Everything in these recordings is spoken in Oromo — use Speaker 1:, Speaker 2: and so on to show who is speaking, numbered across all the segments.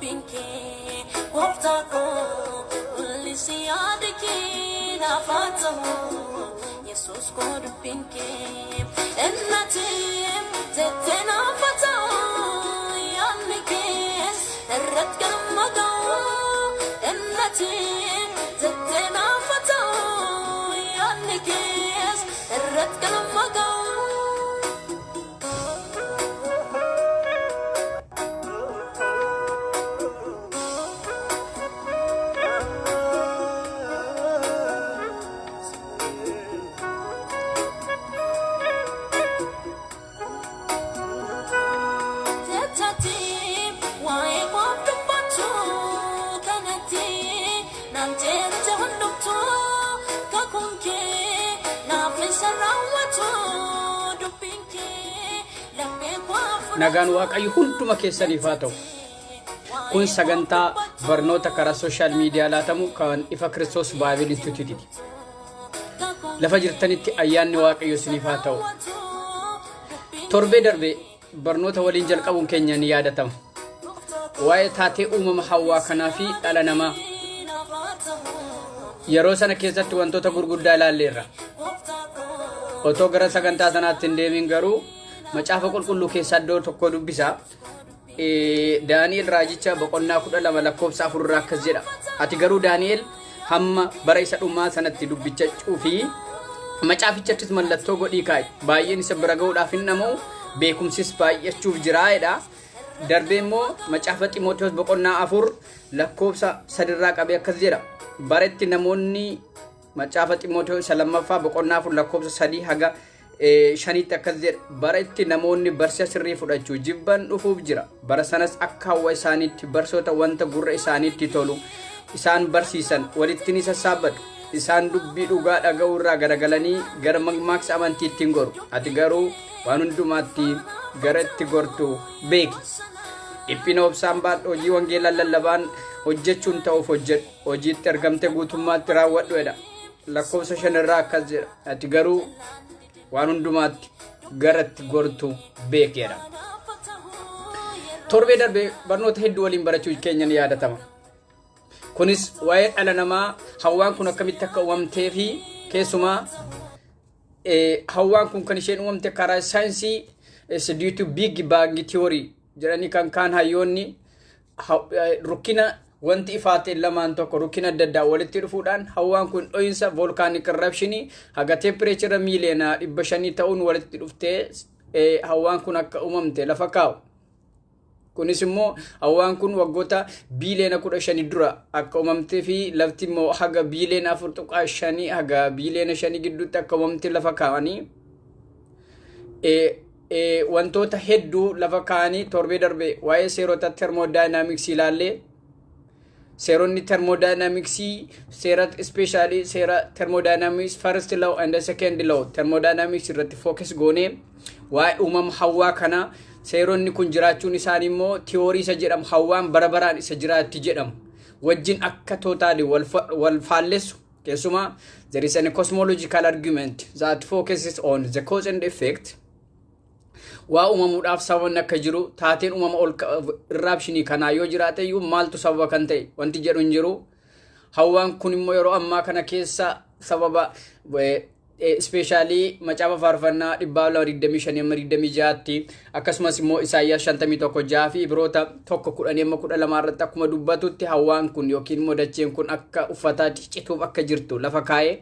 Speaker 1: pinke Waftako Lisiadiki Nafatamu Jesus God pinke Ennatim Tetena Fatao Yannikes Errat Gamagaw Ennatim Tetena Fatao Yannikes Errat Gamagaw
Speaker 2: nagaan waaqayyo hunduma keessaniif haa ta'u. Kun sagantaa barnoota karaa social media laatamu kan ifa Kiristoos Bible Institute. Lafa jirtanitti ayyaanni waaqayyo isiniif haa ta'u. Torbee darbe barnoota waliin jalqabuun keenya ni yaadatama. Waa'ee taatee uumama Hawwaa kanaa fi dhala namaa. Yeroo sana keessatti wantoota gurguddaa ilaalleerra. Otoo gara sagantaa sanaatti hin deemin garuu macaafa qulqulluu keessaa iddoo tokko dubbisa. Daani'el raajicha boqonnaa 12 lakkoofsa 4 irraa akkas jedha. Ati garuu Daani'el hamma bara isa dhumaa sanatti dubbichachuu fi macaafichattis mallattoo godhii kaa'i. Baay'een isa bira ga'uudhaaf hin dhama'u, beekumsis baay'achuuf jiraa'edha. Darbee immoo macaafa Xiimotewos boqonnaa 4 lakkoofsa 3 irraa qabee akkas jedha. Baretti namoonni macaafa Xiimotewos lammaffaa boqonnaa 4 lakkoofsa 3 haga shanitti akkas jedha. Baretti namoonni barsiisa sirrii fudhachuu jibban dhufuuf jira. Bara sanas akka hawwa isaaniitti barsoota wanta gurra isaaniitti tolu isaan barsiisan walitti ni sassaabbatu. Isaan dubbii dhugaa dhaga'uu irraa garagalanii gara mammaaksa amantiitti hin goru. Ati garuu waan hundumaatti gara itti gortu beeki. Dhiphina obsaan baadhu, hojii wangeelaa lallabaan hojjechuun ta'uuf hojjedhu. Hojiitti argamte guutummaatti raawwadhu jedha. Lakkoofsa 5 irraa akkas jedha. Ati garuu waan hundumaatti gara itti gortu beekeera. Torbee darbe barnoota hedduu waliin barachuu keenya ni yaadatama. Kunis waa'ee dhala namaa Hawwaan kun akkamitti akka uumamtee fi keessumaa Hawwaan kun kan isheen uumamte karaa saayinsii is due to Big Bang theory jedhanii kan kaan hayyoonni rukkina wanti ifaate lamaan tokko rukkina adda addaa walitti dhufuudhaan Hawwaan kun dho'insa volcanic eruption haga temperature miliyoona 500 ta'uun walitti dhuftee Hawwaan kun akka uumamte lafa kaa'u. Kunis immoo Hawwaan kun waggoota biiliyoona 15 dura akka uumamtee fi lafti immoo haga biiliyoona 4.5 haga biiliyoona 5 gidduutti akka uumamte lafa kaa'anii wantoota hedduu lafa kaa'anii torbee darbe waa'ee seerota thermodynamics ilaallee seeronni thermodynamics seera especially seera thermodynamics first law and second law thermodynamics irratti focus goone waa'ee uumama Hawwaa kana seeronni kun jiraachuun isaanii immoo theory isa jedhamu Hawwaan barabaraan isa jiraatti jedhamu wajjin akka totally wal faallessu. Keessumaa there is a cosmological argument that focuses on the cause and effect. Waa uumamuudhaaf sababni akka jiru taateen uumama ol irraabshinii kanaa yoo jiraate iyyuu maaltu sababa kan ta'e wanti jedhu hin jiru. Hawwaan kun immoo yeroo ammaa kana keessa sababa especially macaafa faarfannaa 225 akkasumas immoo Isaayyaas 51 fi Ibroota 1:12 irratti akkuma dubbatutti Hawwaan kun yookiin immoo dacheen kun akka uffataatti cituuf akka jirtu lafa kaa'ee.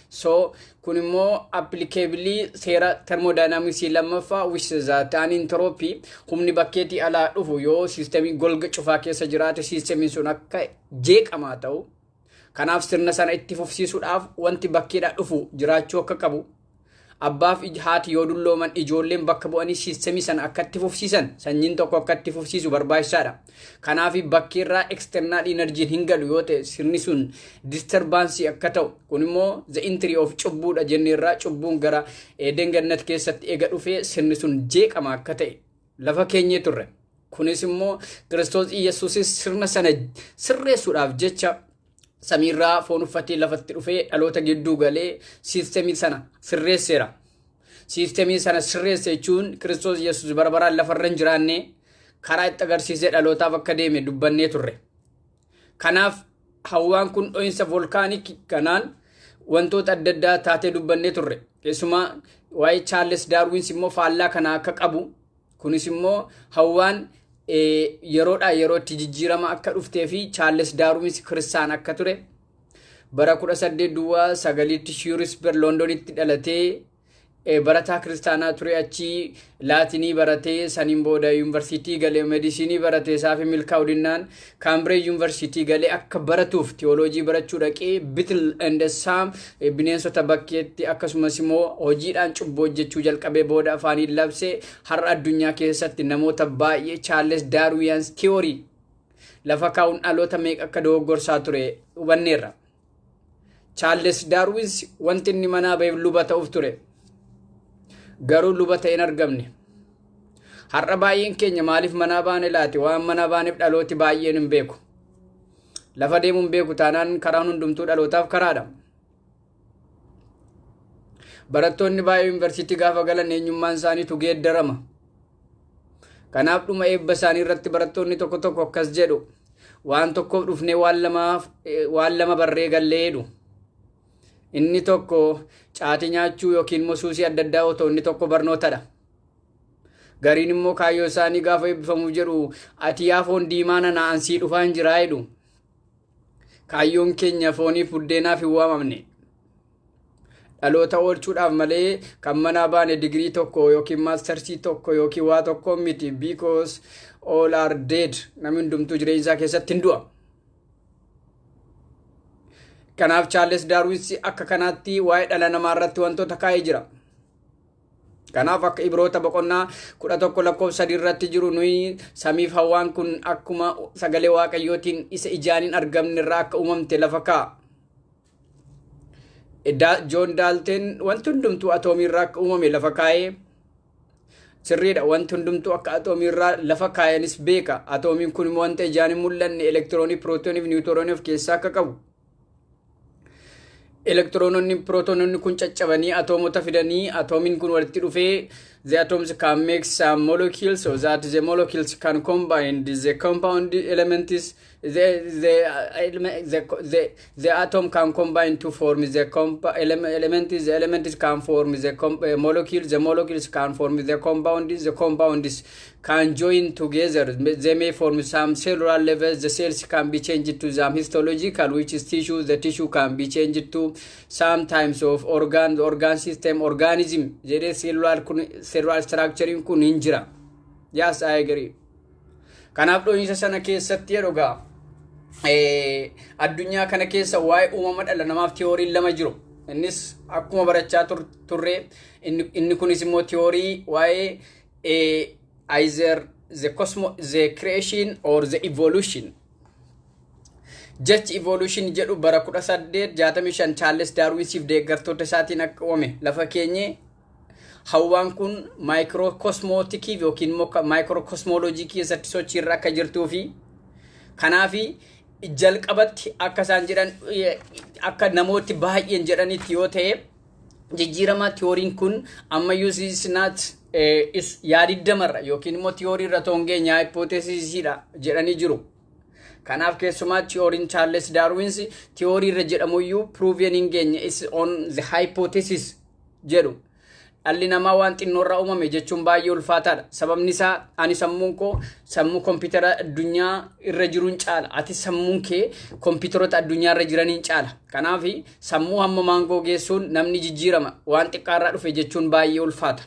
Speaker 2: So kun immoo applicably seera thermodynamics lammaffaa which is that an entropy humni bakkeetii alaa dhufu yoo systemii golga cufaa keessa jiraate systemiin sun akka jeeqamaa ta'u. Kanaaf sirna sana itti fufsiisuudhaaf wanti bakkeedhaa dhufu jiraachuu akka qabu. Abbaaf haati yoo dullooman ijoolleen bakka bu'anii systemii sana akka itti fufsiisan sanyiin tokko akka itti fufsiisu barbaachisaadha. Kanaaf bakkeerraa external energy hin galu yoo ta'e sirni sun disturbance akka ta'u. Kun immoo the entry of cubbuudha jenneerraa cubbuun gara Eden Gannat keessatti eega dhufee sirni sun jeeqama akka ta'e lafa keenyee turre. Kunis immoo Kiristoos Iyyesuusis sirna sana sirreessuudhaaf jecha samiirraa foon uffatee lafatti dhufee dhaloota gidduu galee sistemii sana sirreesseera. Sistemii sana sirreesse jechuun Kiristoos Yesuus barabaraan lafarra hin jiraanne karaa itti agarsiisee dhalootaaf akka deeme dubbannee turre. Kanaaf hawwaan kun dho'insa volkaanik kanaan wantoota adda addaa taatee dubbannee turre. Keessumaa waa'ee Charles Darwin immoo faallaa kana akka qabu, kunis immoo hawwaan yeroodhaa yerootti jijjiirama akka dhuftee fi Charles Darwin kiristaan akka ture. Bara 1809 Shrewsbury Londonitti dhalatee barataa kiristaanaa ture. Achi laatinii baratee saniin booda yuunivarsiitii galee meedisinii baratee saafi milkaa'uudinaan Cambridge yuunivarsiitii galee akka baratuuf teoloojii barachuu dhaqee Beetle and Sam bineensota bakkeetti akkasumas immoo hojiidhaan cubboo hojjechuu jalqabee booda afaaniin labsee har'a addunyaa keessatti namoota baay'ee Charles Darwin's theory lafa kaa'uun dhaloota meeqa akka dogoggorsaa ture hubanneerra. Charles Darwin wanti inni manaa baheef luba ta'uuf ture. Garuu luba ta'een argamne. Har'a baay'een keenya maaliif manaa baane laati? Waan manaa baaneef dhalooti baay'een hin beeku. Lafa deemuun beeku taanaan karaan hundumtuu dhalootaaf karaadha. Barattoonni baay'ee yuunivarsiitii gaafa galan eenyummaan isaaniitu geeddarama. Kanaaf dhuma eebba isaanii irratti barattoonni tokko tokko akkas jedhu. Waan tokkoof dhufnee waan lama barree gallee jedhu. Inni tokko caatii nyaachuu yookiin mosuusii adda addaa otoo inni tokko barnootadha. Gariin immoo kaayyoo isaanii gaafa eebbifamuuf jedhu ati yaa foon diimaa nana ansii dhufaan jiraa jedhu. Kaayyoon keenya fooniif buddeenaaf hin waamamne. Dhaloota oolchuudhaaf malee kan manaa baane digirii tokko yookiin maastarsii tokko yookiin waa tokko miti, because all are dead. Namni hundumtuu jireenya isaa keessatti hin du'a. Kanaaf Charles Darwin akka kanaatti waa'ee dhala namaa irratti wantoota kaa'ee jira. Kanaaf akka Ibroota boqonnaa 11:3 irratti jiru nuyi samiif hawwaan kun akkuma sagalee Waaqayyootiin isa ijaan hin argamne irraa akka uumamte lafa kaa'a. John Dalton wanti hundumtuu atoomii irraa akka uumame lafa kaa'ee sirriidha. Wanti hundumtuu akka atoomii irraa lafa kaa'anis beeka. Atoomiin kun wanta ijaan hin mul'anne elektiroonii, pirootoonii fi niwuutoronii of keessaa akka qabu. Elektiroononni, pirootoononni kun caccabanii atoomota fidanii atoomiin kun walitti dhufee the atoms can make some molecules so that the molecules can combine. The compound elements the atom can combine to form the elements. The elements can form the molecules. The molecules can form the compounds. The compounds can join together. They may form some cellular levels. The cells can be changed to some histological, which is tissue. The tissue can be changed to some types of organ. The organ system, organism. There is cellular structure kun injira. Yes, I agree. Kanaaf dho'insa sana keessatti yeroo addunyaa kana keessa waa'ee uumama dhala namaaf teoriin lama jiru. Innis akkuma barachaa turre inni kunis immoo teorii waa'ee either the creation or the evolution. Jechi evolution jedhu bara 1865 Charles Darwin deeggartoota isaatiin akka uumame lafa keenye. Hawwaan kun microcosmotic yookiin microcosmology keessatti sochii irra akka jirtuu fi kanaafi jalqabatti akka isaan jedhan akka namooti baay'een jedhanitti yoo ta'e jijjiirama teoriin kun ammayyuu is yaadiddamarra yookiin immoo teorii irra toongeenyaa hypothesisiidha jedhanii jiru. Kanaaf keessumaa teoriin Charles Darwin teorii irra jedhamuyyuu proven hin geenye is on the hypothesis jedhu. Dhalli namaa waan xinnoorraa uumame jechuun baay'ee ulfaataadha. Sababni isaa ani sammuun koo sammuu kompiitara addunyaa irra jiruun caala. Ati sammuun kee kompiitaroota addunyaa irra jiraniin caala. Kanaaf sammuu hamma maangoo geessuun namni jijjiirama waan xiqqaarraa dhufe jechuun baay'ee ulfaata.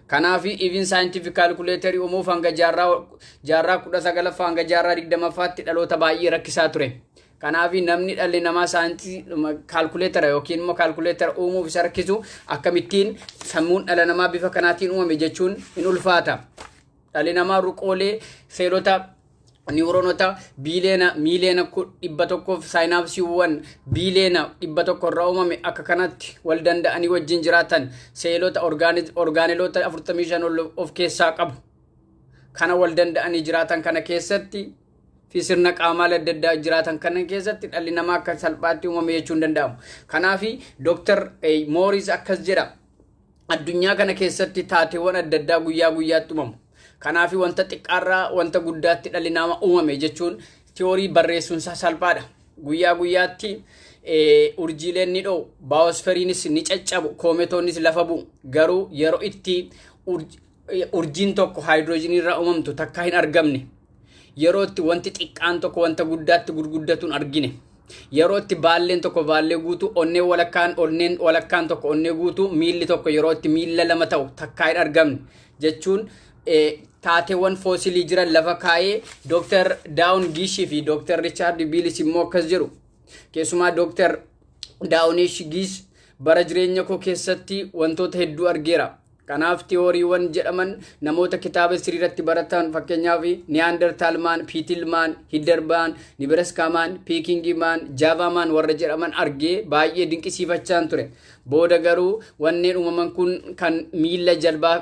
Speaker 2: Kanaaf even scientific calculator uumuuf hanga jaarraa 19 hanga jaarraa 20 dhaloota baay'ee rakkisaa ture. Kanaaf namni dhalli namaa saayinsii calculator yookiin immoo calculator uumuuf isa rakkisu akkamittiin sammuun dhala namaa bifa kanaatiin uumame jechuun hin ulfaata. Dhalli namaa ruqoolee seelota niwuroonota miiliyoona 100 saayinaapsiiwwan biiliyoona 100 irraa uumame akka kanatti wal danda'anii wajjin jiraatan seelota orgaaneelota 45 of keessaa qabu. Kana wal danda'anii jiraatan kana keessatti fi sirna qaamaa adda addaa jiraatan kana keessatti dhalli namaa akka salphaatti uumame jechuun danda'amu. Kanaaf Dr. Morris akkas jedha. Addunyaa kana keessatti taateewwan adda addaa guyyaa guyyaatti uumamu. Kanaafi wanta xiqqaarraa wanta guddaatti dhalli namaa uumame jechuun tiyoorii barreessuun isaa salphaadha. Guyyaa guyyaatti urjiileen ni dho'u, baayosferiinis ni caccabu, koometoonnis lafa bu'u. Garuu yeroo itti urjiin tokko haayidroojinii irraa uumamtu takka hin argamne, yeroo itti wanti xiqqaan tokko wanta guddaatti gurguddatuun argine, yeroo itti baalleen tokko baallee guutuu, onneen walakkaan tokko onnee guutuu, miilli tokko yeroo itti miilla lama ta'u takka hin argamne jechuun taateewwan foosilii jiran lafa kaa'ee Dr. Daawun Giishii fi Dr. Richaard Biilis immoo akkas jedhu. Keessumaa Dr. Daawunish Giish bara jireenya koo keessatti wantoota hedduu argeera. Kanaaf tiyooriiwwan jedhaman namoota kitaaba siriirratti baratan fakkeenyaaf Neandertalmaan, Piitilmaan, Hiddermaan, Nibraskaamaan, Piikingimaan, Jaavaamaan warra jedhaman argee baay'ee dinqisiifachaan ture. Booda garuu wanneen uumaman kun kan miila jalbaa,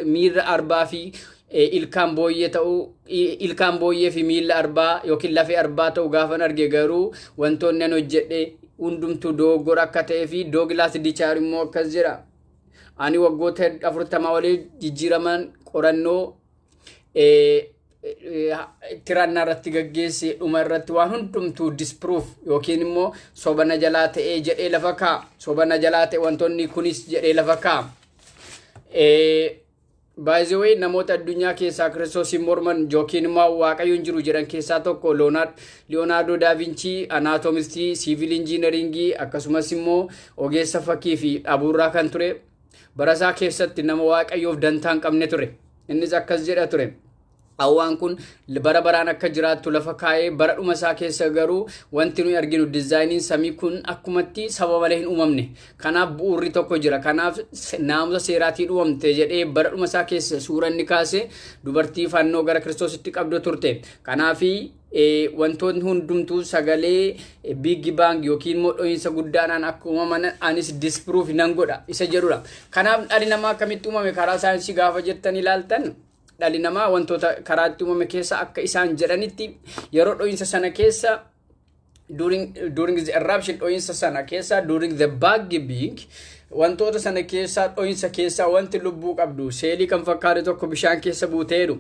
Speaker 2: miila arbaa fi ilkaan booyyee fi miila arbaa yookiin lafee arbaa ta'uu gaafan arge garuu wantoonni an hojjedhe hundumtuu dogoggora akka ta'ee fi Dooglaas Dichaar immoo akkas jedha. Ani waggoota 40 walii jijjiiraman qorannoo tirannaa irratti gaggeesse dhuma irratti waan hundumtuu disproof yookiin immoo sobana jalaa ta'ee jedhee lafa kaa'a. Sobana jalaa ta'e wantoonni kunis jedhee lafa kaa'a. By the way, namoota addunyaa keessaa Kiristoosiin morman yookiin immoo waaqayyoon jiru jedhan keessaa tokko Leonardo da Vinci, anaatomistii, siivil injiinaringii akkasumas immoo ogeessa fakkii fi abuurraa kan ture. Barasaa keessatti nama waaqayyoof dantaa hin qabne ture. Innis akkas jedha ture. Hawwaan kun bara baraan akka jiraattu lafa kaa'ee bara dhuma isaa keessa garuu wanti nuyi arginu dizaayiniin samii kun akkumatti sababa malee hin uumamne. Kanaaf bu'uurri tokko jira. Kanaaf naamusa seeraatiin uumamte jedhee bara dhuma isaa keessa suura inni kaase dubartii fannoo gara Kiristoositti qabdu turte. Kanaafi wantoonni hundumtuu sagalee Big Bang yookiin immoo dho'iinsa guddaadhaan akka uumaman anis disproof nan godha isa jedhudha. Kanaaf dhalli namaa akkamitti uumame karaa saayinsii gaafa jettan ilaaltan dhalli namaa wantoota karaa itti uumame keessa akka isaan jedhanitti yeroo dho'iinsa sana keessa during the eruption dho'iinsa sana keessa during the Big Bang wantoota sana keessa dho'iinsa keessa wanti lubbuu qabdu seelii kan fakkaatu tokko bishaan keessa buuteedhu.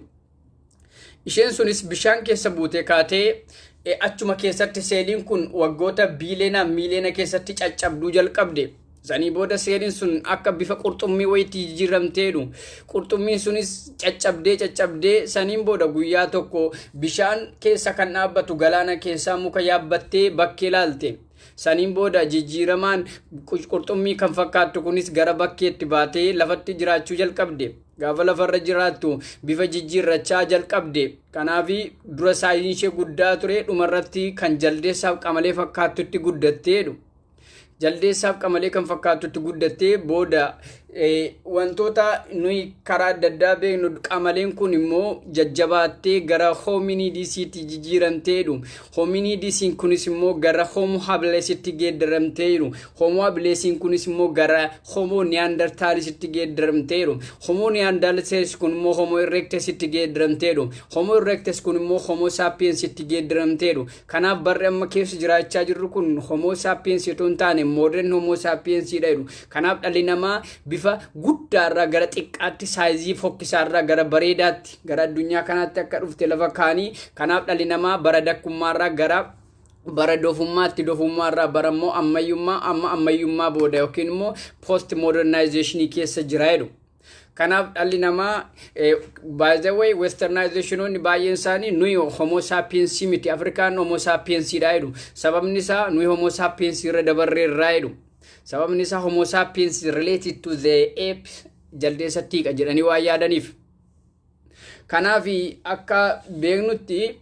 Speaker 2: Isheen sunis bishaan keessa buutee kaatee achuma keessatti seeliin kun waggoota miiliyoona keessatti caccabduu jalqabde. Sanii booda seeliin sun akka bifa qurxummii wayitii jijjiiramteedhu. Qurxummiin sunis caccabdee saniin booda guyyaa tokko bishaan keessa kan dhaabbatu galaana keessaa muka yaabbattee bakkee laalte. Saniin booda jijjiiramaan qurxummii kan fakkaattu kunis gara bakkeetti baatee lafatti jiraachuu jalqabde. Gaafa lafarra jiraattu bifa jijjiirrachaa jalqabde. Kanaafi dura saayinsii guddaa ture dhumarratti kan jaldeessaaf qamalee fakkaattutti guddatteedhu. Jaldeessaaf qamalee kan fakkaattutti guddattee booda wantoota nuyi karaa adda addaa beeknu qamaleen kun immoo jajjabaattee gara hominidisiitti jijjiiramteedhu. Hominidisiin kunis immoo gara homo habilisitti geeddaramteedhu. Homo habilisiin kunis immoo gara homo neandertaalisitti geeddaramteedhu. Homo neandertaalis kun immoo homo erectusitti geeddaramteedhu. Homo erectus kun immoo homo sapiensitti geeddaramteedhu. Kanaaf barri amma keessa jiraachaa jirru kun homo sapiens yoo taane modern homo sapiensidha jedhu. Kanaaf dhalli namaa bifa guddaarraa gara xiqqaatti saayizii fokkisaarraa gara bareedaatti gara addunyaa kanaatti akka dhufte lafa kaanii. Kanaaf dhalli namaa bara dakkummaarraa gara bara dofummaarraa bara immoo ammayyummaa booda yookiin immoo post modernizationii keessa jira jedhu. Kanaaf dhalli namaa by the way westernizationiin baay'een isaanii nuyi homo sapiens miti Afrikaan homo sapiensidha jedhu. Sababni isaa nuyi homo sapiens irra dabarreerraa jedhu. Sababni isaa homo sapiens related to the ape jaldeessatti jedhanii waa yaadaniif. Kanaaf akka beeknutti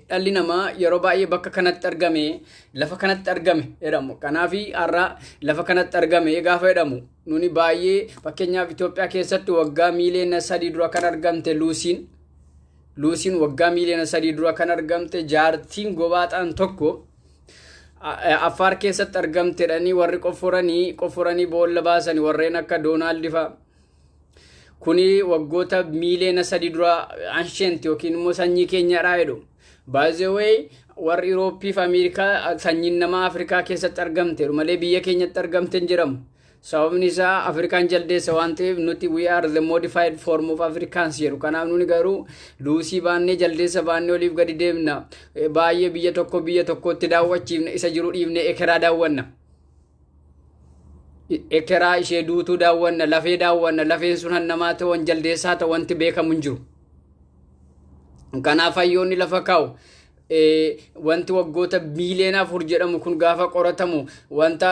Speaker 2: dhalli namaa yeroo baay'ee bakka kanatti argame lafa kanatti argame jedhamu. Kanaaf har'a lafa kanatti argame gaafa jedhamu nuni baay'ee fakkeenyaaf Itoophiyaa keessatti waggaa miiliyoona 3 dura kan argamte Luusiin waggaa miiliyoona 3 dura kan argamte jaartiin gobaaxaan tokko Affaar keessatti argamtedhanii warri qofforanii boolla baasanii warreen akka Doonaald fa'a. Kuni waggoota miiliyoona 3 dura ancient yookiin immoo sanyii keenyadha jedhu. By the way warri Eurooppii fi Ameerikaa sanyiin nama Afrikaa keessatti argamte malee biyya keenyatti argamte hin jedhamu. sababni isaa Afrikaan jaldeessa waan ta'eef nuti we are the modified form of Africans jedhu. Kanaaf nuni garuu luusii baannee jaldeessa baannee oliif gadi deemna. Baay'ee biyya tokkotti daawwachiifna, isa jiru dhiifnee ekeraa daawwanna. Ekeraa ishee duutuu daawwanna, lafee daawwanna, lafeen sun hannamaa ta'uun jaldeessaa ta'u wanti beekamu hin jiru. Kanaaf hayyoonni lafa kaa'u. Wanti waggoota miiliyoona 4 jedhamu kun gaafa qoratamu wanta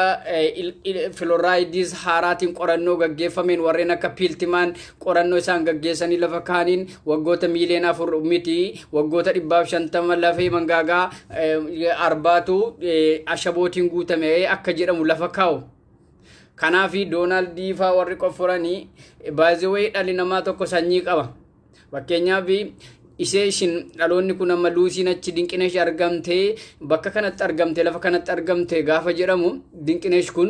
Speaker 2: filoraayidiis haaraatiin qorannoo gaggeeffameen warreen akka piiltimaan qorannoo isaan gaggeessanii lafa kaaniin waggoota miiliyoona 4 miti waggoota 150 lafee mangaagaa arbaatu ashabootiin guutame akka jedhamu lafa kaa'u. Kanaafi Doonaaldii faa warri qofforanii baay'ee dhalli namaa tokko sanyii qaba. Fakkeenyaaf isheeshin dhaloonni kun amma luusiin achi dinqineesh argamtee bakka kanatti argamte lafa kanatti argamte gaafa jedhamu dinqineesh kun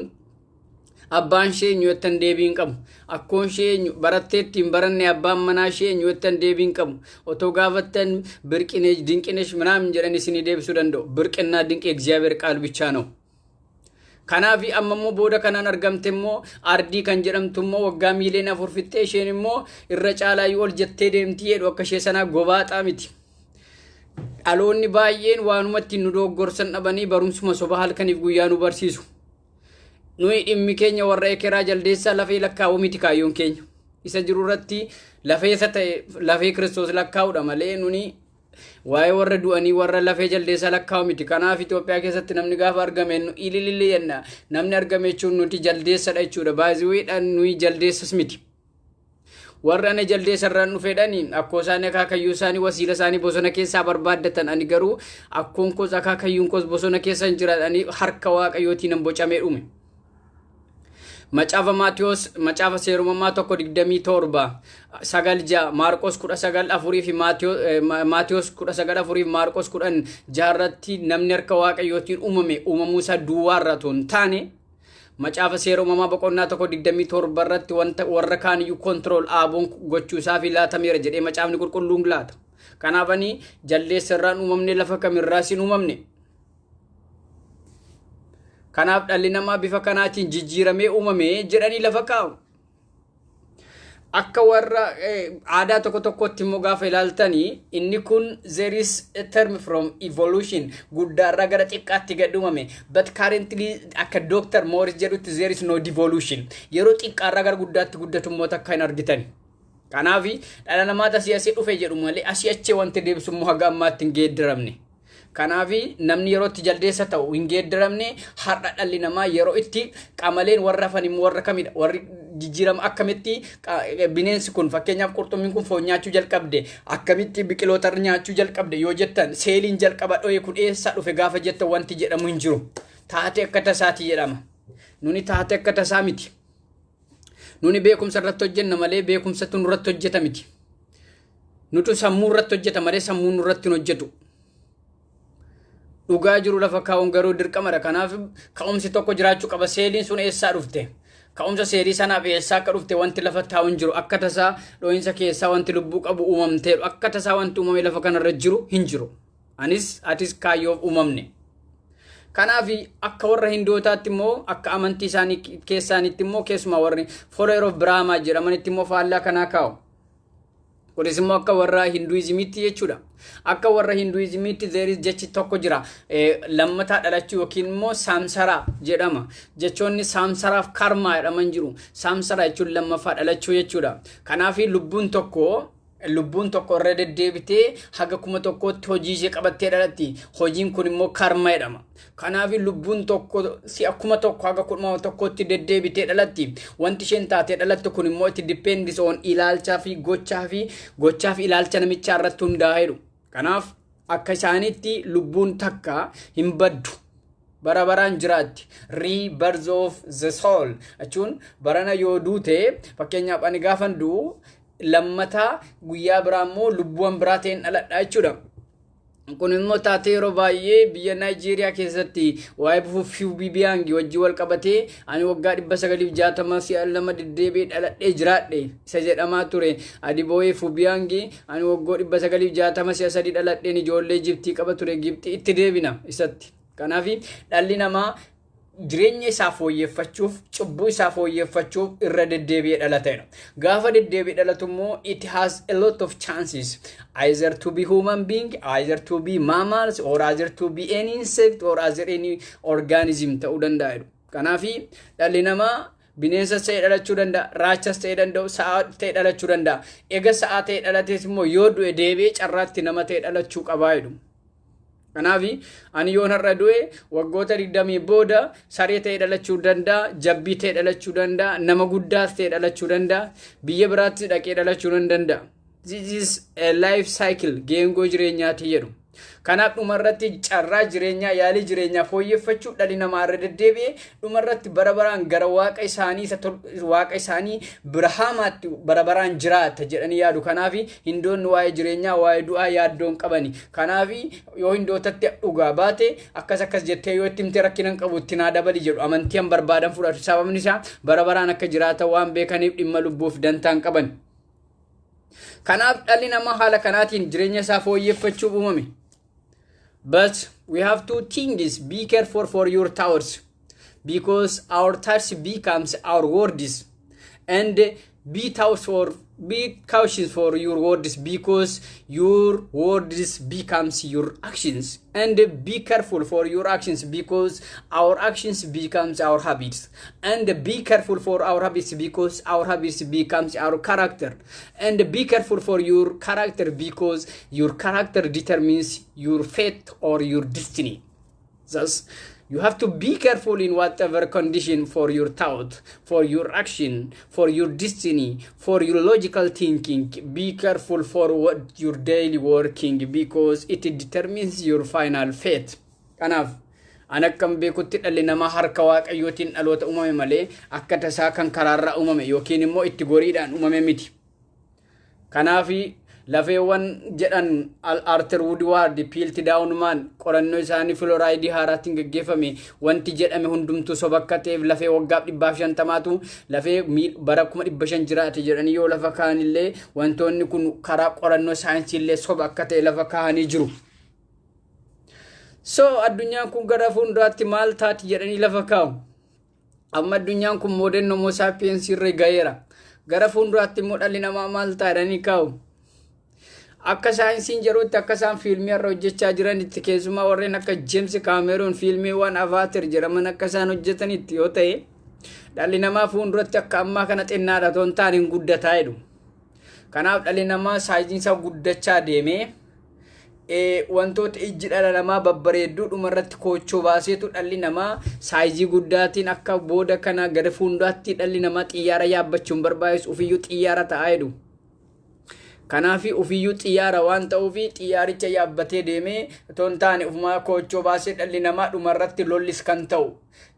Speaker 2: abbaan ishee eenyuuttan deebiin qabu akkoon ishee baratteettiin baranne abbaan manaa ishee eenyuuttan deebiin qabu otoo gaafattan birqineesh dinqineesh ምናምን jedhan isinii deebisuu danda'u birqinnaa dinqi እግዚአብሔር ቃል ብቻ ነው. Kanaafi ammoo booda kanaan argamte immoo ardii kan jedhamtu immoo waggaa miiliyoona 4 fixxee isheen immoo irra caalaa ol jettee deemti jedhu akka ishee sanaa gobaaxaa miti. Dhaloonni baay'een waanumatti nu doggorsan dhabanii barumsuma soba halkaniif guyyaa nu barsiisu. Nuyi dhimmi keenya warra ekeraa jaldeessaa lafee lakkaa'uu miti kaayyoon keenya. Isa jiru irratti lafee isa ta'e lafee Kiristoos lakkaa'uudha malee nuni waa'ee warra du'anii warra lafee jaldeessaa lakkaa'u miti. Kanaaf Itoophiyaa keessatti namni gaafa argame ilililli jenna namni argame jechuun nuti jaldeessadha jechuudha. Baay'eedhaan nuyi jaldeessas miti. Warra ana jaldeessarraan dhufeedhanii akkoo isaanii akaakayyuu isaanii wasiila isaanii bosona keessaa barbaaddatan ani garuu akkoon koos akaakayyuun koos bosona keessa hin jiraadhanii harka waaqayyootiin hin bocamee dhume. Macaafa macaafa seerumamaa 1:27 9 Maarqos 19:4 fi Maatiyos 19:4 fi Maarqos 10:6 irratti namni harka waaqayyootiin uumame uumamuu isaa duwwaarra toon taane macaafa seerumamaa boqonnaa 1:27 irratti wanta warra kaaniyyuu control aaboon gochuu isaa fi laatameera jedhee macaafni qulqulluun laata. Kanaafanii jaldeessarraan uumamne lafa kamirraas hin uumamne. Kanaaf dhalli namaa bifa kanaatiin jijjiiramee uumame jedhanii lafa kaa'u. Akka warra aadaa tokkotti immoo gaafa ilaaltanii inni kun there is a term from evolution guddaarraa gara xiqqaatti gad uumame but currently akka Dr. Morris jedhutti there is no devolution yeroo xiqqaarraa gara guddaatti guddatu immoo takka hin argitan. Kanaaf dhala namaa asii dhufe jedhu malee asii achee wanti deebisu immoo haga ammaatti hin geeddaramne. Kanaafi namni yeroo itti jaldeessa ta'u hin geeddaramne har'a dhalli namaa yeroo itti qamaleen warra hafan immoo warra kamidha warri jijjiirama akkamitti bineensi kun fakkeenyaaf qurxummiin kun foon nyaachuu jalqabde akkamitti biqiloota nyaachuu jalqabde yoo jettan seeliin jalqaba dho'e kun eessaa dhufe gaafa jettan wanti jedhamu hin jiru. Taatee akka tasaati jedhama. Nuni taatee akka tasaa miti. Nuni beekumsa irratti hojjenna malee beekumsatu nurratti hojjeta miti. Nutu sammuu irratti hojjeta malee sammuun nurratti hin hojjetu. Dhugaa jiru lafa kaa'uun garuu dirqamadha. Kanaaf ka'umsi tokko jiraachuu qaba. Seeliin sun eessaa dhufte? Ka'umsa seelii sanaaf eessaa akka dhufte wanti lafa taa'u hin jiru. Akka tasaa dhoohinsa keessaa wanti lubbuu qabu uumamteedha. Akka tasaa wanti uumame lafa kanarra jiru hin jiru. Atis kaayyoof uumamne. Kanaaf akka warra Hindootaatti immoo akka amantii isaanii keessaanitti immoo keessumaa warri follower of Brahma jedhamanitti immoo faallaa kanaa kaa'u. Kunis immoo akka warra Hinduizimiitti jechuudha. Akka warra Hinduizimiitti there is jechi tokko jira. Lammataa dhalachuu yookiin immoo saamsaraa jedhama. Jechoonni saamsaraaf karmaa jedhaman jiru. Saamsaraa jechuun lammaffaa dhalachuu jechuudha. Kanaaf lubbuun tokko irra deddeebitee haga 1,000tti hojii ishee qabattee dhalatti. Hojiin kun immoo karma jedhama. Kanaaf lubbuun tokko si akkuma tokko haga 1,000tti deddeebitee dhalatti. Wanti isheen taatee dhalatti kun immoo itti dependis on ilaalchaa fi gochaa fi ilaalcha namichaa irratti hundaa'edha. Kanaaf akka isaanitti lubbuun takka hin baddu. Bara baraan jiraatti. Rebirth of the soul. Jechuun barana yoo duute fakkeenyaaf ani gaafan du'u lammataa guyyaa biraa immoo lubbuun biraa ta'een dhaladha jechuudha. Kun immoo taatee yeroo baay'ee biyya Naayijeeriyaa keessatti waa'ee Fubiyaang wajji wal qabatee ani waggaa 960 si'a lama deddeebi'ee dhaladhee jiraadhe isa jedhamaa ture. Adibooyee Fubiyaang ani waggaa 960 si'a 3 dhaladheen ijoollee Gibxii qaba ture. Gibxii itti deebina isatti. Kanaaf dhalli namaa jireenya isaa fooyyeffachuuf cubbuu isaa fooyyeffachuuf irra deddeebi'ee dhalateedha. Gaafa deddeebi'ee dhalatu immoo it has a lot of chances either to be human being, either to be mammals, or either to be any insect or either any organism ta'uu danda'a. Kanaafi dhalli namaa bineensa ta'ee dhalachuu danda'a, raachas ta'ee danda'u, sa'a ta'ee dhalachuu danda'a. Egaa sa'a ta'ee dhalatees immoo yoo du'e deebi'ee carraatti nama ta'ee dhalachuu qabaa jedhu. Kanaafi ani yoon har'a du'e waggoota 20 booda saree ta'ee dhalachuu danda'a, jabbii ta'ee dhalachuu danda'a, nama guddaas ta'ee dhalachuu danda'a, biyya biraatti dhaqee dhalachuu danda'a. This is a life cycle geengoo jireenyaati jedhu. Kanaaf dhumarratti carraa jireenyaa yaalii jireenyaa fooyyeffachuuf dhalli namaa irra deddeebi'ee dhumarratti barabaraan gara waaqa isaanii Birhaamaatti barabaraan jiraata jedhanii yaadu. Kanaafi hindoonni waa'ee jireenyaa waa'ee du'aa yaaddoon qabani. Kanaafi yoo hindootatti dhugaa baate akkas jettee yoo itti himte rakkinan qabu itti naa dabali jedhu amantiin barbaadan fudhatu. Sababni isaa barabaraan akka jiraata waan beekaniif dhimma lubbuuf dantaan qaban. Kanaaf dhalli namaa haala kanaatiin jireenya isaa fooyyeffachuuf uumame. But we have to think this, be careful for your thoughts, because our thoughts becomes our words, and be cautious for your words, because your words becomes your actions, and be careful for your actions, because our actions becomes our habits, and be careful for our habits, because our habits becomes our character, and be careful for your character, because your character determines your fate or your destiny. Thus, you have to be careful in whatever condition for your thought, for your action, for your destiny, for your logical thinking. Be careful for what your daily working, because it determines your final fate. Kanaaf anakkam beekutti dhalli namaa harka waaqayyootiin dhaloota uumame malee akka tasaa kan karaarraa uumame yookiin immoo itti goriidhaan uumame miti. Kanaafi lafeewwan jedhan Arthur Woodward Piltdown man qorannoo isaanii fluoride haaraatiin gaggeeffame wanti jedhame hundumtuu soba akka ta'eef lafee waggaa 150tu lafee bara 1500 jiraate jedhanii yoo lafa kaanillee wantoonni kun karaa qorannoo saayinsii illee soba akka ta'e lafa kaanii jiru. So addunyaan kun gara fuulduraatti maal taati jedhanii lafa kaa'u. Amma addunyaan kun modern homo sapiens irra gaheera. Gara fuulduraatti immoo dhalli namaa maal ta'a jedhanii kaa'u. Akka saayinsiin jirutti akka isaan fiilmii irra hojjechaa jiranitti keessumaa warreen akka James Cameron fiilmiiwwan Avatar jedhaman akka isaan hojjetanitti yoo ta'e dhalli namaa fuulduratti akka ammaa kana xinnaadha toon taaniin guddataa jedhu. Kanaaf dhalli namaa saayinsiinsa guddachaa deemee wantoota ijji dhala namaa babbareedduu dhumarratti koochoo baaseetu dhalli namaa saayizii guddaatiin akka booda kana gara fuulduraatti dhalli namaa xiyyaara yaabbachuun barbaachisu ofiyyuu xiyyaara ta'aa jedhu. Kanaafi ofiyyuu xiyyaara waan ta'uufi xiyyaaricha yaabbatee deemee toon taane ufumaa koochoo baasee dhalli namaa dhumarratti lollis kan ta'u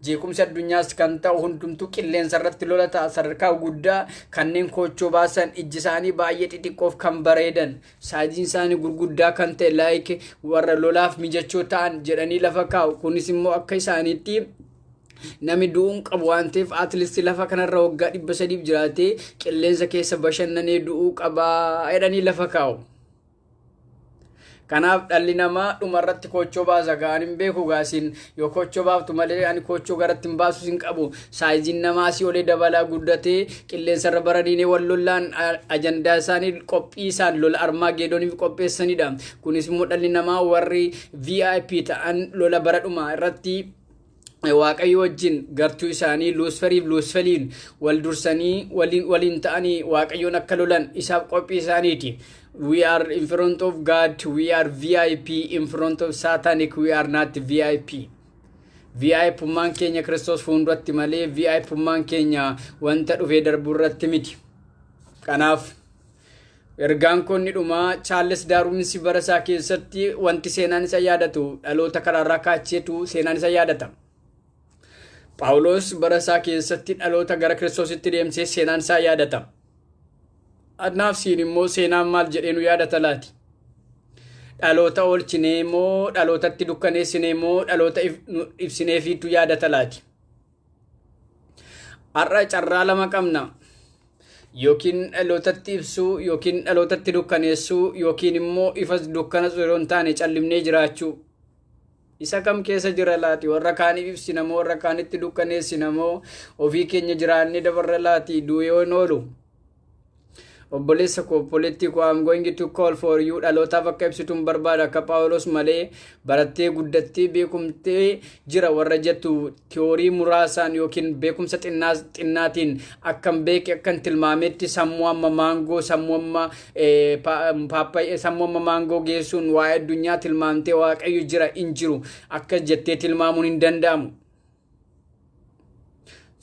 Speaker 2: jeequmsa addunyaas kan ta'u hundumtuu qilleensa irratti lola ta'a sadarkaa guddaa kanneen koochoo baasan ijji isaanii baay'ee xixiqqoof kan bareedan saayiziin isaanii gurguddaa kan ta'e like warra lolaaf mijachoo ta'an jedhanii lafa kaa'u. Kunis immoo akka isaaniitti nami du'uun qabu waan ta'eef atleast lafa kanarra waggaa 300 jiraatee qilleensa keessa bashannanee du'uu qabaa jedhanii lafa kaa'u. Kanaaf dhalli namaa dhumarratti koochoo baasa ga'an hin beeku gaasiin yoo koochoo baaftu malee ani koochoo garatti hin baasu hin qabu. Saayiziin namaa si olee dabalaa guddatee qilleensarra baradiinee wal lollaan ajandaa isaanii qophii isaan lola Armaagedooniif qopheessanidha. Kunis immoo dhalli namaa warri VIP ta'an lola baradhuma irratti waaqayyo wajjin gartuu isaanii Luusfeliin wal dursanii waliin ta'anii waaqayyoon akka lolan isaaf qophii isaaniiti. We are in front of God, we are VIP. In front of Satanic, we are not VIP. VIP man keenya Kristos fuulduratti malee VIP man keenya wanta dhufee darbu irratti miti. Kanaaf ergaan kun ni dhuma. Charles Darwin bara isaa keessatti wanti seenaan isa yaadatu dhaloota karaarraa kaacheetu seenaan isa yaadata. Paulus bara isaa keessatti dhaloota gara Kiristoositti deemsee seenaan isaa yaadata. Adnaaf siin immoo seenaan maal jedhee nu yaadata laati? Dhaloota oolchinee moo dhalootatti dukkaneessinee moo dhaloota ibsineefiitu yaadata laati? Har'a carraa lama qabna. Yookiin dhalootatti ibsuu yookiin dhalootatti dukkaneessuu yookiin immoo ifas dukkana yeroo hin taane callimnee jiraachuu. isa kam keessa jira laati warra kaaniif ibsina moo warra kaanitti dukkaneessina moo ofii keenya jiraannee dabarra laati du'ee oolu. Obboleessa ko politiko I'm going to call for you dhalootaaf akka ibsituun barbaada akka Phaawulos malee barattee guddattee beekumtee jira warra jettu tiyoorii muraasaan yookiin beekumsa xinnaatiin akkam beeke akkan tilmaametti sammuu amma maangoo sammuu amma paappaayee sammuu amma maangoo geessuun waa'ee addunyaa tilmaamtee waaqayyo jira hin jiru akka jettee tilmaamuun hin danda'amu.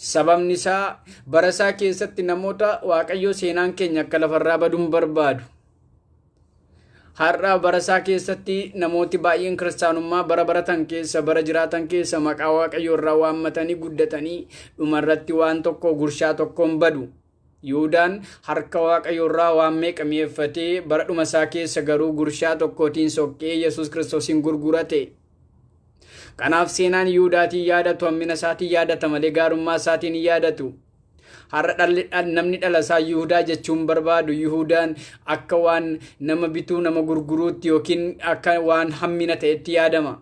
Speaker 2: Sababni isaa barasaa keessatti namoota waaqayyo seenaan keenya akka lafarraa baduun barbaadu. Har'a barasaa keessatti namooti baay'een kiristaanummaa bara baratan keessa bara jiraatan keessa maqaa waaqayyo irraa waammatanii guddatanii dhumarratti waan tokko gurshaa tokkoon badu. Yihuudaan harka waaqayyo irraa waan meeqa mi'eeffatee bara dhuma isaa keessa garuu gurshaa tokkootiin soqqee Yesuus Kiristoosiin gurgurate. Kanaaf seenaan Yihuudaatiin yaadatu hammina isaatiin yaadata malee gaarummaa isaatiin hin yaadatu. Har'a namni dhalasaa Yihuudaa jechuun barbaadu Yihuudaan akka waan nama bituu nama gurguruutti yookiin akka waan hammina ta'etti yaadama.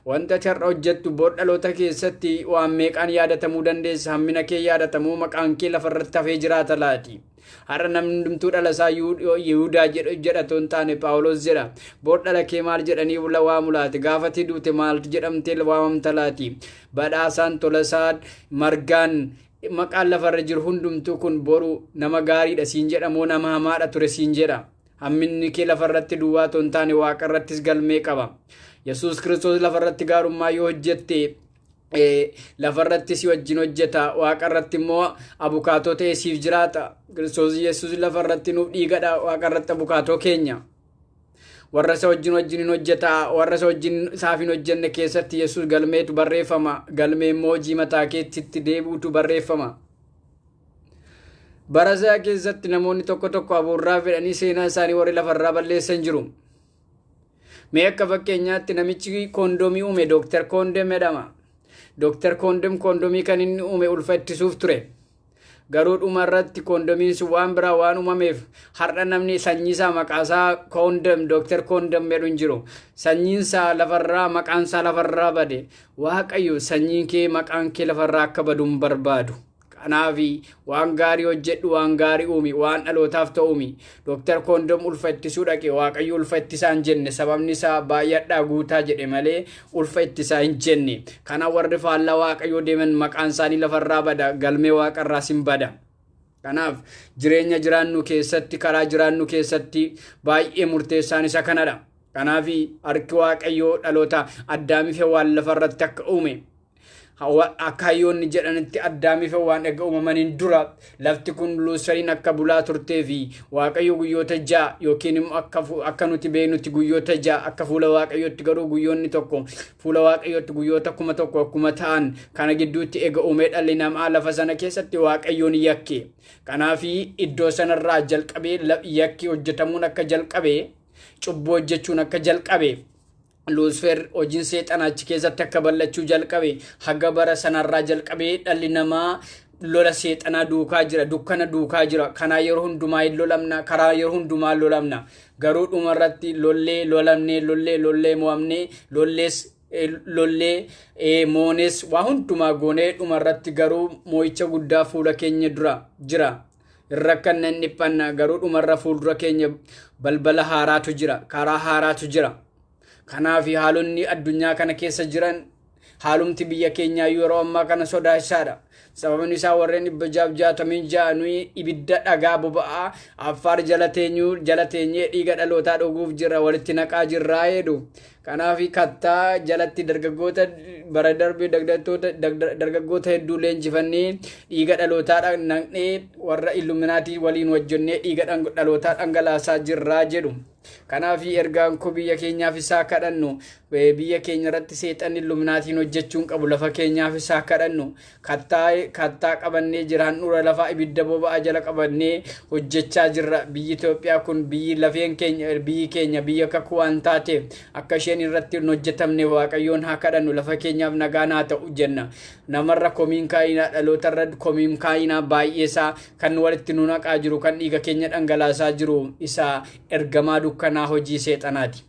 Speaker 2: Wanta har'a hojjettu boodhaloota keessatti waan meeqaan yaadatamuu dandeessa hammina kee yaadatamuu maqaan kee lafarratti hafee jiraata laati. Har'a namni hundumtuu dhalasaa Yihuudaa jedhatu hin taane Phaawulos jedha. Boodhala kee maal jedhanii waamu laati gaafati duute maal jedhamtee waamamta laati. Badhaasaan tolasaan margaan maqaan lafarra jiru hundumtuu kun boru nama gaariidha siin jedha moo nama hamaadha ture siin jedha. Hamminni kee lafarratti duwwaa hin taane waaqarrattis galmee qaba. Yesuus Kiristoos lafarratti gaarummaa yoo hojjette lafarratti si wajjin hojjeta waaqarratti immoo abukaatoo ta'ee siif jiraata. Kiristoos Yesuus lafarratti nuuf dhiigadha waaqarratti abukaatoo keenya. Warra isa wajjin hojjeta warra isa wajjin isaaf hin hojjenne keessatti Yesuus galmeetu barreeffama. Galmee immoo hojii mataa keetti deebi'utu barreeffama. Bara isaa keessatti namoonni tokko tokko abuurraa fedhanii seenaa isaanii warri lafarraa balleessan jiru. Mee akka fakkeenyaatti namichi koondoomii uume Dr. Koondem jedhama. Dr. Koondem koondoomii kan inni uume ulfa ittisuuf ture. Garuu dhumarratti koondoomiin sun waan biraa waan uumameef har'a namni sanyiisaa maqaasaa Koondem Dr. Koondem jedhu hin jiru. Sanyiinsaa lafarraa maqaansaa lafarraa bade. Waaqayyo sanyiin kee maqaan kee lafarraa akka badu hin barbaadu. Kanaafi waan gaarii hojjedhu waan gaarii uumi waan dhalootaaf ta'uumi. Dr. Koondem ulfa ittisuu dhaqe waaqayyo ulfa ittisaa hin jenne sababni isaa baay'adhaa guutaa jedhe malee ulfa ittisaa hin jenne. Kana warri faallaa waaqayyo deeman maqaan isaanii lafarraa bada galmee waaqarraas hin bada. Kanaaf jireenya jiraannu keessatti karaa jiraannu keessatti baay'ee murteessaan isa kanadha. Kanaafi harki waaqayyo dhaloota Addaamiif waan lafarratti akka uume. Akka hayyoonni jedhanitti Addaamiif waan egaa uumamaniin dura lafti kun Luusferiin akka bulaa turtee fi waaqayyo guyyoota 6 yookiin immoo akka nuti beeknutti guyyoota 6 akka fuula waaqayyootti garuu guyyoonni tokko fuula waaqayyootti guyyoota 1000 akkuma ta'an kana gidduutti egaa uumee dhalli namaa lafa sana keessatti waaqayyoon yakke. Kanaaf iddoo sanarraa jalqabee yakki hojjetamuun akka jalqabee cubbuu hojjechuun akka jalqabee Luusfer hojiin seexanaa achi keessatti akka ballachuu jalqabe haga bara sanarraa jalqabee dhalli namaa lola seexanaa duukaa jira dukkana duukaa jira kana yeroo hundumaa lolamna karaa yeroo hundumaa lolamna garuu dhumarratti lollee mo'amne lollee moones waa hundumaa goonee dhumarratti garuu moo'icha guddaa fuula keenya dura jira. Irra kanneen dhiphanna garuu dhumarra fuuldura keenya balbala haaraatu jira karaa haaraatu jira. Kanaaf haalonni addunyaa kana keessa jiran haalumti biyya keenyaa yeroo ammaa kana sodaachisaadha. Sababni isaa warreen 666 nuyi ibidda dhagaa boba'aa Affaar jala teenyee dhiiga dhalootaa dhuguuf jirra walitti naqaa jirraa jedhu. Kanaaf kattaa jalatti dargaggoota bara darbee dargaggoota hedduu leenjifannee dhiiga dhalootaa naqnee warra Illuminaatii waliin wajjonnee dhiiga dhalootaa dhangalaasaa jirraa jedhu. Kanaaf ergaan ko biyya keenyaaf isaa kadhannu biyya keenya irratti seexanni Illuminaatiin hojjechuun qabu lafa keenyaaf isaa kadhannu kattaa qabannee jiraan dhura lafa ibidda boba'aa jala qabannee hojjechaa jirra. Biyyi Itoophiyaa kun biyyi lafeen keenya biyyi keenya biyya kakuu waan taate akka isheen irratti hin hojjetamne waaqayyoon haa kadhannu lafa keenyaaf nagaan haa ta'u jenna. Namarra komiin kaayinaa dhalootarra komiin kaayinaa baay'eesaa kan walitti nu naqaa jiru kan dhiiga keenya dhangalaasaa jiru isaa ergamaa dukkanaa hojii seexanaati.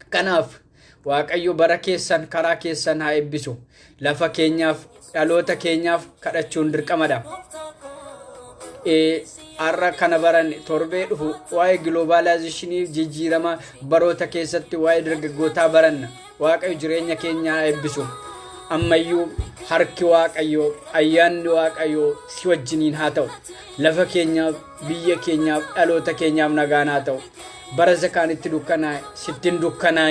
Speaker 2: Kanaaf waaqayyo bara keessan karaa keessan haa eebbisu lafa keenyaaf dhaloota keenyaaf kadhachuun dirqamadha arra kana baran torbee dhufu waa'ee globalizationii jijjiirama baroota keessatti waa'ee dargaggootaa baranna waaqayyo jireenya keenya eebbisu ammayyuu harki waaqayyo ayyaanni waaqayyo si wajjiniin haa ta'u lafa keenyaaf biyya keenyaaf dhaloota keenyaaf nagaan haa ta'u bara zakaanitti dukkanaa sittin dukkanaa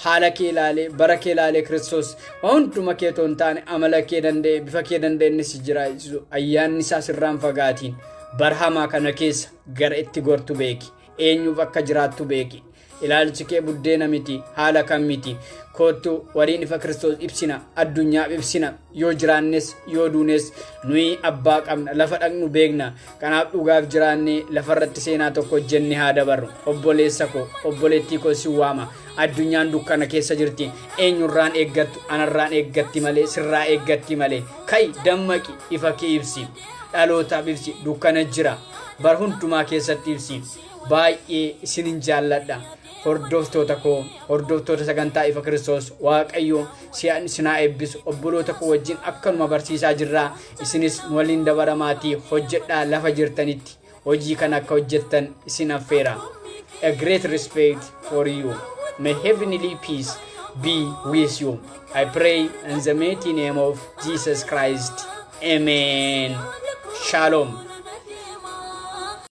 Speaker 2: haala kee ilaalee bara kee ilaalee Kiristoos hunduma kee toon taane amala kee danda'e bifa kee danda'e inni si jiraachisu ayyaanni isaa sirraan fagaatiin barhamaa kana keessa gara itti gortu beeki eenyuuf akka jiraattu beeki ilaalchi kee buddeena miti haala kam miti kootu waliin ifa Kiristoos ibsina addunyaaf ibsina yoo jiraannes yoo duunes nuyi abbaa qabna lafa dhaqnu beekna kanaaf dhugaaf jiraannee lafarratti seenaa tokko hojjenne haa dabarru obboleessa koo obboleettii koo si waama addunyaan dukkana keessa jirti eenyurraan eeggattu anarraan eeggatti malee sirraa eeggatti malee kai dammaqi ifa kee ibsi dhalootaaf ibsi dukkana jira bar hundumaa keessatti ibsi baay'ee isinin jaalladha hordoftoota koo hordoftoota sagantaa ifa Kiristoos waaqayyo sinaa eebbisu obboloota koo wajjin akkanuma barsiisaa jirraa isinis waliin dabaramaatii hojjedhaa lafa jirtanitti hojii kana akka hojjettan isin affeera a great respect for you may heavenly peace be with you I pray in the mighty name of Jesus Christ amen shalom